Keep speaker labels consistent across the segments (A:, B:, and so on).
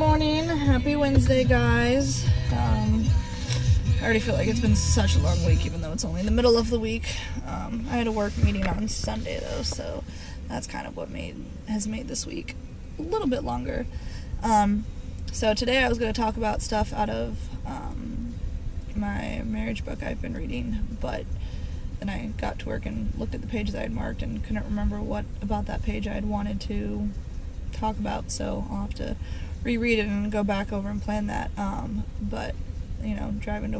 A: morning. Happy Wednesday, guys. I already feel like it's been such a long week, even though it's only in the middle of the week. I had a work meeting on Sunday, though, so that's kind of what has made this week a little bit longer. So today I was going to talk about stuff out of my marriage book I've been reading, but then I got to work and looked at the page that I had marked and couldn't remember what about that page I had wanted to talk about, so I'll have to reread it and go back over and plan that. But you know, driving to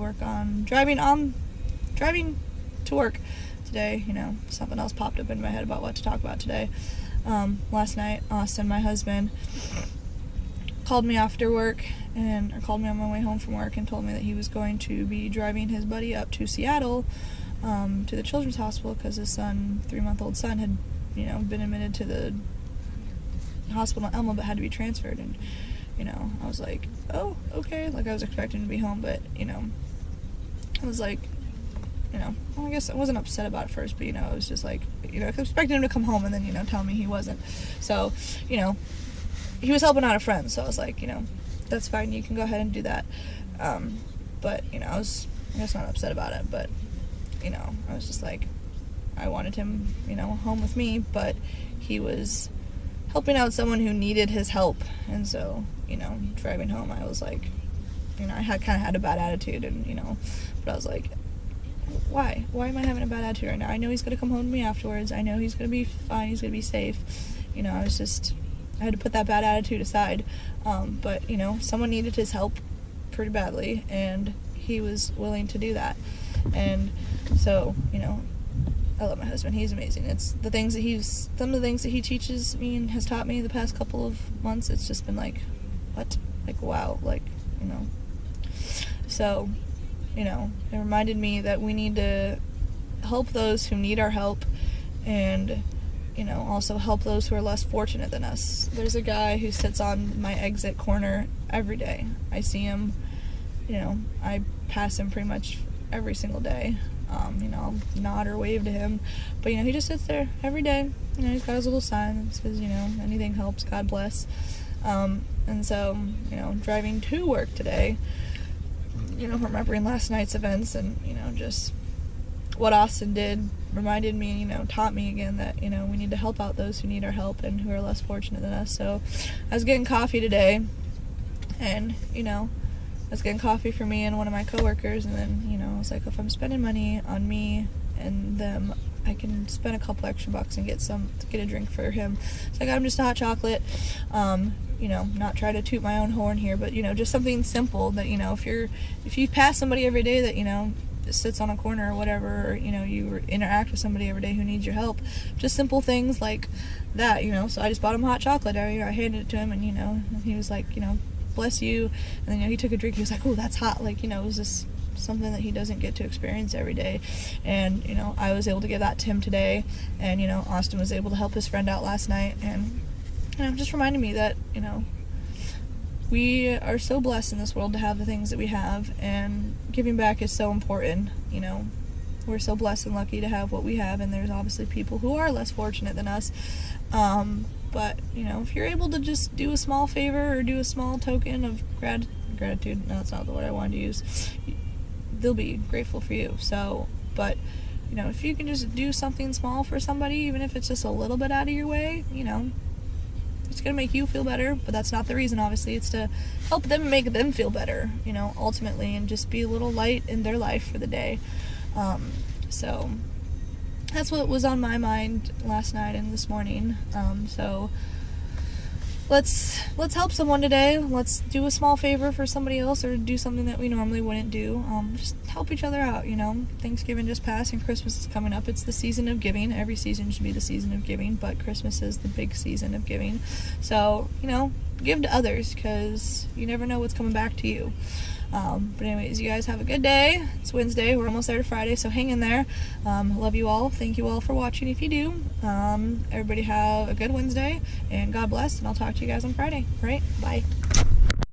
A: work today, you know, something else popped up in my head about what to talk about today. Last night, Austin, my husband, called me after work or called me on my way home from work and told me that he was going to be driving his buddy up to Seattle to the children's hospital because his 3-month-old son had, you know, been admitted to the hospital in Elma but had to be transferred. And you know, I was like, oh, okay, like I was expecting to be home, but you know, I was like, you know, well, I guess I wasn't upset about it first, but you know, I was just like, you know, I expected him to come home and then, you know, tell me he wasn't. So, you know, he was helping out a friend, so I was like, you know, that's fine, you can go ahead and do that. But you know, I guess not upset about it, but you know, I was just like, I wanted him, you know, home with me, but he was helping out someone who needed his help. And so, you know, driving home, I was like, you know, I kind of had a bad attitude, and you know, but I was like, why am I having a bad attitude right now? I know he's gonna come home to me afterwards. I know he's gonna be fine, he's gonna be safe. You know, I had to put that bad attitude aside. But you know, someone needed his help pretty badly, and he was willing to do that. And so, you know, I love my husband. He's amazing. It's some of the things that he teaches me and has taught me the past couple of months. It's just been like, what? Like, wow. Like, you know. So, you know, it reminded me that we need to help those who need our help, and, you know, also help those who are less fortunate than us. There's a guy who sits on my exit corner every day. I see him, you know, I pass him pretty much every single day. You know, I'll nod or wave to him, but you know, he just sits there every day. You know, he's got his little sign that says, you know, anything helps, God bless. And so, you know, driving to work today, you know, remembering last night's events and, you know, just what Austin did reminded me, you know, taught me again that, you know, we need to help out those who need our help and who are less fortunate than us. So I was getting coffee today, and, you know, I was getting coffee for me and one of my coworkers, and then, you know, I was like, if I'm spending money on me and them, I can spend a couple extra bucks and get a drink for him. So I got him just a hot chocolate. You know, not try to toot my own horn here, but you know, just something simple that, you know, if you pass somebody every day that, you know, sits on a corner or whatever, or, you know, you interact with somebody every day who needs your help, just simple things like that, you know. So I just bought him hot chocolate. I handed it to him, and you know, he was like, you know, bless you. And then, you know, he took a drink. He was like, oh, that's hot. Like, you know, it was just something that he doesn't get to experience every day. And, you know, I was able to give that to him today. And, you know, Austin was able to help his friend out last night. And, you know, just reminded me that, you know, we are so blessed in this world to have the things that we have. And giving back is so important. You know, we're so blessed and lucky to have what we have. And there's obviously people who are less fortunate than us. But, you know, if you're able to just do a small favor or do a small token of gratitude, no, that's not the word I wanted to use, they'll be grateful for you. So, but, you know, if you can just do something small for somebody, even if it's just a little bit out of your way, you know, it's going to make you feel better, but that's not the reason, obviously. It's to help them, make them feel better, you know, ultimately, and just be a little light in their life for the day. So that's what was on my mind last night and this morning. So let's help someone today. Let's do a small favor for somebody else, or do something that we normally wouldn't do. Just help each other out, you know. Thanksgiving just passed and Christmas is coming up. It's the season of giving. Every season should be the season of giving, but Christmas is the big season of giving. So, you know, give to others, because you never know what's coming back to you. But anyways, you guys have a good day. It's Wednesday. We're almost there to Friday, so hang in there. Love you all. Thank you all for watching if you do. Everybody have a good Wednesday, and God bless, and I'll talk to you guys on Friday. All right? Bye.